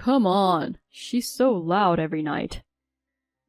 Come on, she's so loud every night.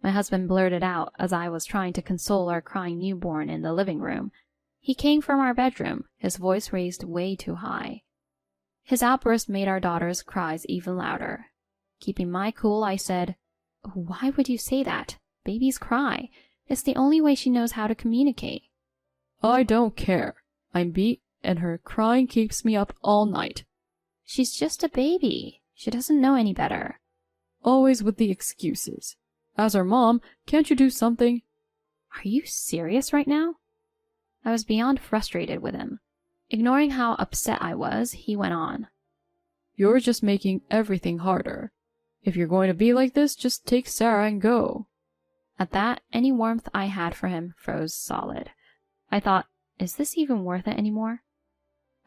My husband blurted out as I was trying to console our crying newborn in the living room. He came from our bedroom, his voice raised way too high. His outburst made our daughter's cries even louder. Keeping my cool, I said, "Why would you say that? Babies cry. It's the only way she knows how to communicate." I don't care. I'm beat, and her crying keeps me up all night. She's just a baby. She doesn't know any better. Always with the excuses. As her mom, can't you do something? Are you serious right now? I was beyond frustrated with him. Ignoring how upset I was, he went on. You're just making everything harder. If you're going to be like this, just take Sarah and go. At that, any warmth I had for him froze solid. I thought, is this even worth it anymore?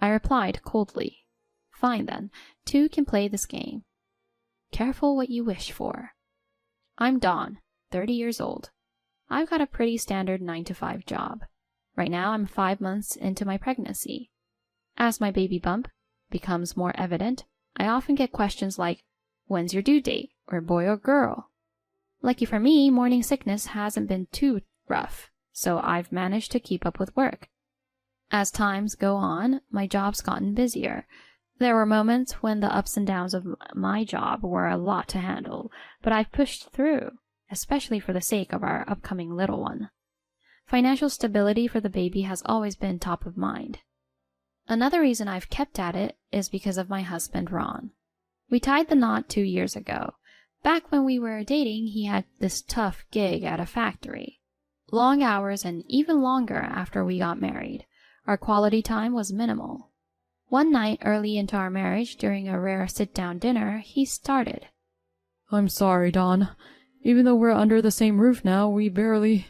I replied coldly, "Fine then, two can play this game. Careful what you wish for." I'm Dawn, 30 years old. I've got a pretty standard 9-to-5 job. Right now I'm 5 months into my pregnancy. As my baby bump becomes more evident, I often get questions like, "When's your due date?" or "Boy or girl?" Lucky for me, morning sickness hasn't been too rough, so I've managed to keep up with work. As times go on, my job's gotten busier. There were moments when the ups and downs of my job were a lot to handle, but I've pushed through, especially for the sake of our upcoming little one. Financial stability for the baby has always been top of mind. Another reason I've kept at it is because of my husband, Ron. We tied the knot 2 years ago. Back when we were dating, he had this tough gig at a factory. Long hours and even longer after we got married. Our quality time was minimal. One night early into our marriage, during a rare sit-down dinner, he started. I'm sorry, Dawn. Even though we're under the same roof now, we barely...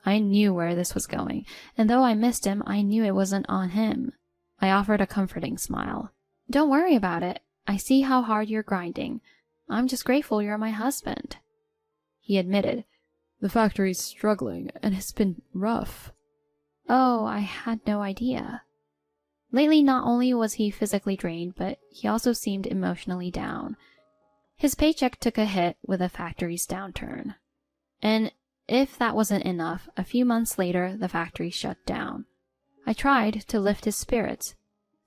I knew where this was going, and though I missed him, I knew it wasn't on him. I offered a comforting smile. "Don't worry about it. I see how hard you're grinding. I'm just grateful you're my husband." He admitted, The factory's struggling, and it's been rough. "Oh, I had no idea." Lately, not only was he physically drained, but he also seemed emotionally down. His paycheck took a hit with the factory's downturn. And if that wasn't enough, a few months later, the factory shut down. I tried to lift his spirits.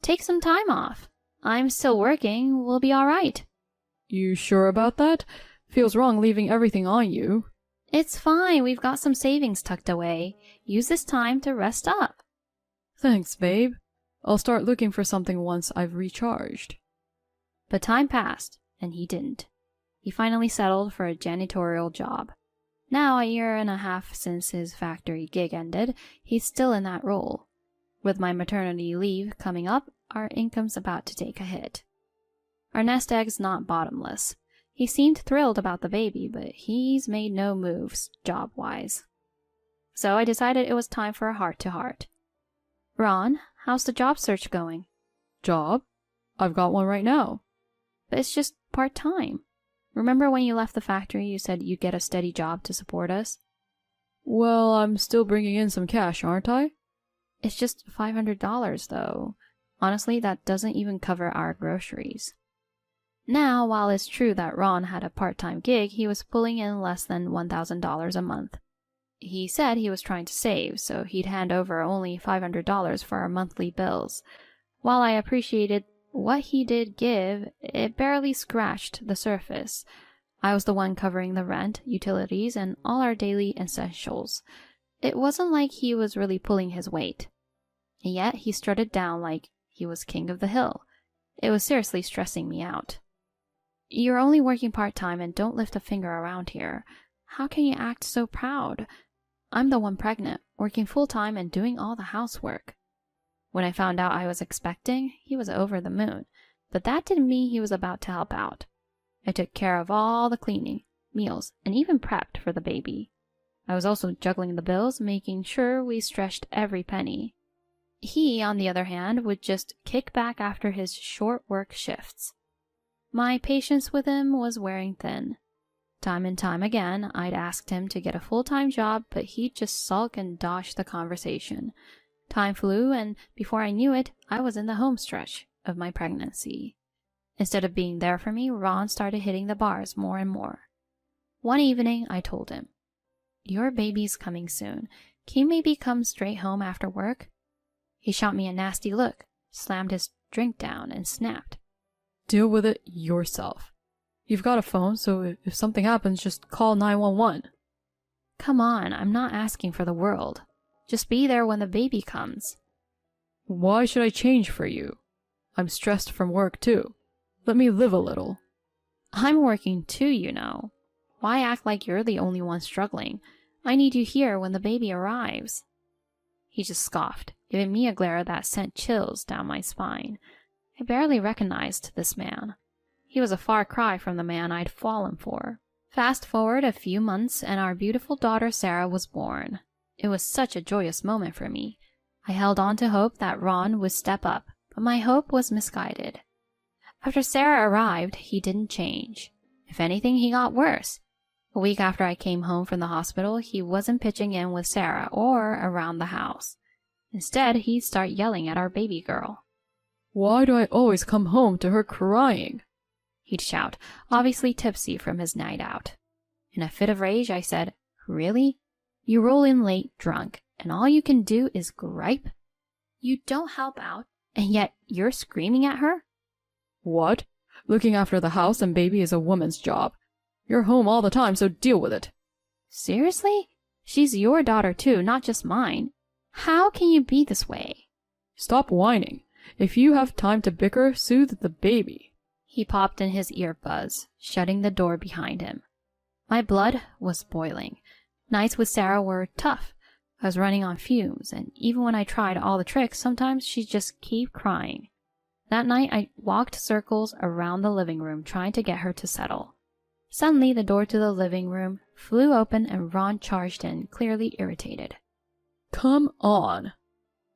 "Take some time off. I'm still working. We'll be all right." You sure about that? Feels wrong leaving everything on you. "It's fine. We've got some savings tucked away. Use this time to rest up." Thanks, babe. I'll start looking for something once I've recharged. But time passed, and he didn't. He finally settled for a janitorial job. Now, 1.5 years since his factory gig ended, he's still in that role. With my maternity leave coming up, our income's about to take a hit. Our nest egg's not bottomless. He seemed thrilled about the baby, but he's made no moves, job-wise. So I decided it was time for a heart-to-heart. "Ron, how's the job search going?" Job? I've got one right now. "But it's just part-time. Remember when you left the factory you said you'd get a steady job to support us?" Well, I'm still bringing in some cash, aren't I? "It's just $500, though. Honestly, that doesn't even cover our groceries." Now, while it's true that Ron had a part-time gig, he was pulling in less than $1,000 a month. He said he was trying to save, so he'd hand over only $500 for our monthly bills. While I appreciated what he did give, it barely scratched the surface. I was the one covering the rent, utilities, and all our daily essentials. It wasn't like he was really pulling his weight. And yet he strutted down like he was king of the hill. It was seriously stressing me out. "You're only working part-time and don't lift a finger around here. How can you act so proud? I'm the one pregnant, working full-time and doing all the housework." When I found out I was expecting, he was over the moon, but that didn't mean he was about to help out. I took care of all the cleaning, meals, and even prepped for the baby. I was also juggling the bills, making sure we stretched every penny. He, on the other hand, would just kick back after his short work shifts. My patience with him was wearing thin. Time and time again, I'd asked him to get a full-time job, but he'd just sulk and dodge the conversation. Time flew, and before I knew it, I was in the home stretch of my pregnancy. Instead of being there for me, Ron started hitting the bars more and more. One evening, I told him, "Your baby's coming soon. Can you maybe come straight home after work?" He shot me a nasty look, slammed his drink down, and snapped. Deal with it yourself. You've got a phone, so if something happens, just call 911. Come on, I'm not asking for the world. Just be there when the baby comes. Why should I change for you? I'm stressed from work too. Let me live a little. I'm working too, you know. Why act like you're the only one struggling? I need you here when the baby arrives. He just scoffed, giving me a glare that sent chills down my spine. I barely recognized this man. He was a far cry from the man I'd fallen for. Fast forward a few months and our beautiful daughter Sarah was born. It was such a joyous moment for me. I held on to hope that Ron would step up, but my hope was misguided. After Sarah arrived, he didn't change. If anything, he got worse. A week after I came home from the hospital, he wasn't pitching in with Sarah or around the house. Instead, he'd start yelling at our baby girl. Why do I always come home to her crying? He'd shout, obviously tipsy from his night out. In a fit of rage, I said, "Really? You roll in late drunk, and all you can do is gripe? You don't help out, and yet you're screaming at her?" What? Looking after the house and baby is a woman's job. You're home all the time, so deal with it. Seriously? She's your daughter too, not just mine. How can you be this way? Stop whining. If you have time to bicker, soothe the baby. He popped in his earbuds, shutting the door behind him. My blood was boiling. Nights with Sarah were tough. I was running on fumes, and even when I tried all the tricks, sometimes she'd just keep crying. That night, I walked circles around the living room trying to get her to settle. Suddenly, the door to the living room flew open and Ron charged in, clearly irritated. Come on.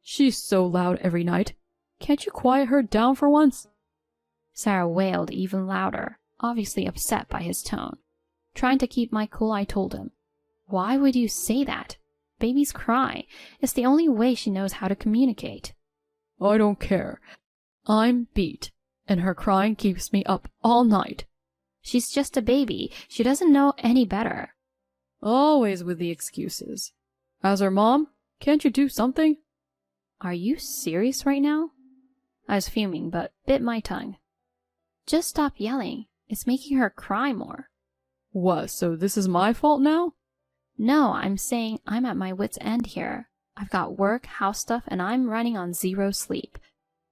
She's so loud every night. Can't you quiet her down for once? Sarah wailed even louder, obviously upset by his tone. Trying to keep my cool, I told him, "Why would you say that? Babies cry. It's the only way she knows how to communicate." I don't care. I'm beat, and her crying keeps me up all night. She's just a baby. She doesn't know any better. Always with the excuses. As her mom, can't you do something? Are you serious right now? I was fuming, but bit my tongue. Just stop yelling. It's making her cry more. What, so this is my fault now? No, I'm saying I'm at my wit's end here. I've got work, house stuff, and I'm running on 0 sleep.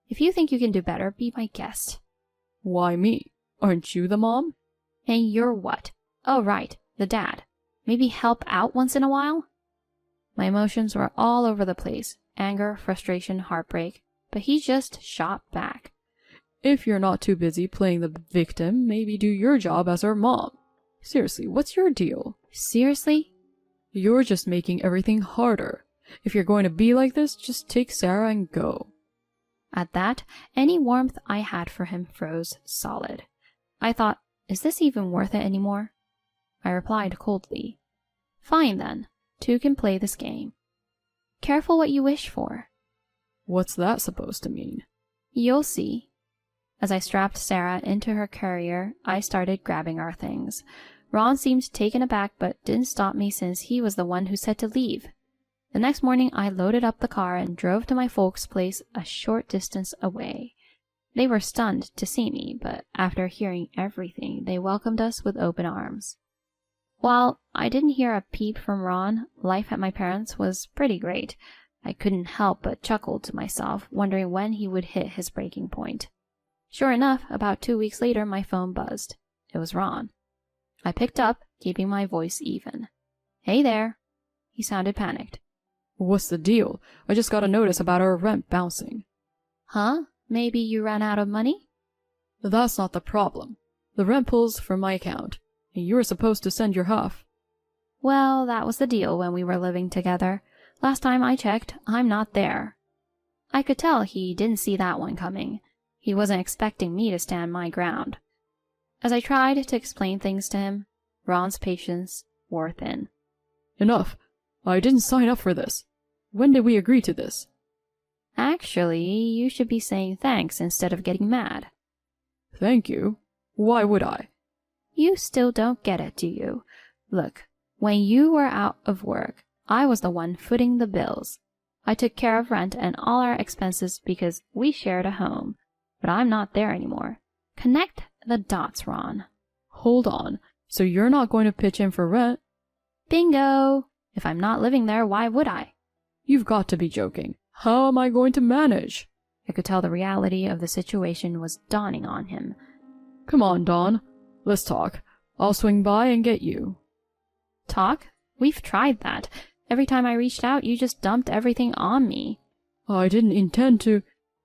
If you think you can do better, be my guest. Why me? Aren't you the mom? And you're what? Oh, right, the dad. Maybe help out once in a while? My emotions were all over the place. Anger, frustration, heartbreak. But he just shot back. If you're not too busy playing the victim, maybe do your job as her mom. Seriously, what's your deal? Seriously? You're just making everything harder. If you're going to be like this, just take Sarah and go. At that, any warmth I had for him froze solid. I thought, is this even worth it anymore? I replied coldly, "Fine then, 2 can play this game. Careful what you wish for." What's that supposed to mean? You'll see. As I strapped Sarah into her carrier, I started grabbing our things. Ron seemed taken aback but didn't stop me since he was the one who said to leave. The next morning, I loaded up the car and drove to my folks' place a short distance away. They were stunned to see me, but after hearing everything, they welcomed us with open arms. While I didn't hear a peep from Ron, life at my parents' was pretty great. I couldn't help but chuckle to myself, wondering when he would hit his breaking point. Sure enough, about 2 weeks later, my phone buzzed. It was Ron. I picked up, keeping my voice even. "Hey there." He sounded panicked. What's the deal? I just got a notice about our rent bouncing. Huh? Maybe you ran out of money? That's not the problem. The rent pulls from my account, and you were supposed to send your half. Well, that was the deal when we were living together. Last time I checked, I'm not there. I could tell he didn't see that one coming. He wasn't expecting me to stand my ground. As I tried to explain things to him, Ron's patience wore thin. Enough. I didn't sign up for this. When did we agree to this? Actually, you should be saying thanks instead of getting mad. Thank you. Why would I? You still don't get it, do you? Look, when you were out of work, I was the one footing the bills. I took care of rent and all our expenses because we shared a home. But I'm not there anymore. Connect the dots, Ron. Hold on. So you're not going to pitch in for rent? Bingo! If I'm not living there, why would I? You've got to be joking. How am I going to manage? I could tell the reality of the situation was dawning on him. Come on, Dawn. Let's talk. I'll swing by and get you. Talk? We've tried that. Every time I reached out, you just dumped everything on me. I didn't intend to.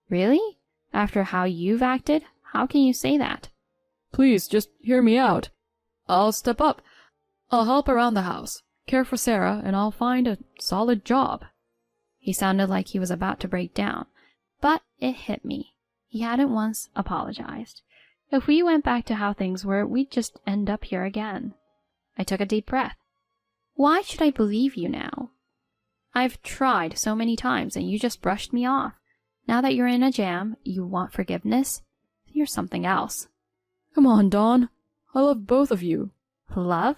Really? After how you've acted? How can you say that? Please, just hear me out. I'll step up. I'll help around the house, care for Sarah, and I'll find a solid job. He sounded like he was about to break down, but it hit me. He hadn't once apologized. If we went back to how things were, we'd just end up here again. I took a deep breath. Why should I believe you now? I've tried so many times and you just brushed me off. Now that you're in a jam, you want forgiveness? You're something else. Come on, Dawn. I love both of you. Love?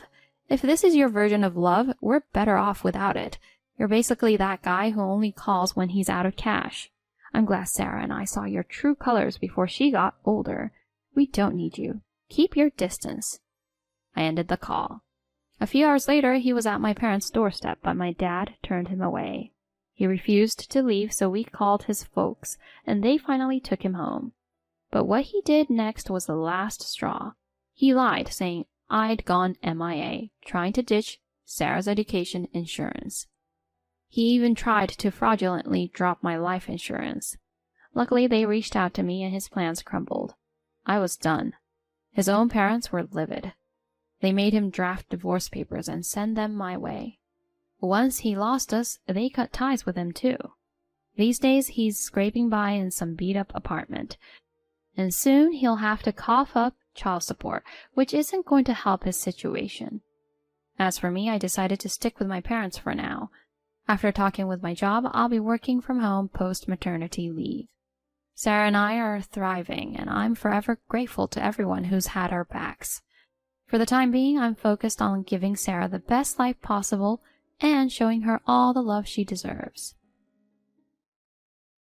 If this is your version of love, we're better off without it. You're basically that guy who only calls when he's out of cash. I'm glad Sarah and I saw your true colors before she got older. We don't need you. Keep your distance. I ended the call. A few hours later, he was at my parents' doorstep, but my dad turned him away. He refused to leave, so we called his folks, and they finally took him home. But what he did next was the last straw. He lied, saying I'd gone MIA, trying to ditch Sarah's education insurance. He even tried to fraudulently drop my life insurance. Luckily, they reached out to me and his plans crumbled. I was done. His own parents were livid. They made him draft divorce papers and send them my way. Once he lost us, they cut ties with him too. These days, he's scraping by in some beat-up apartment. And soon he'll have to cough up child support, which isn't going to help his situation. As for me, I decided to stick with my parents for now. After talking with my job, I'll be working from home post-maternity leave. Sarah and I are thriving, and I'm forever grateful to everyone who's had our backs. For the time being, I'm focused on giving Sarah the best life possible and showing her all the love she deserves.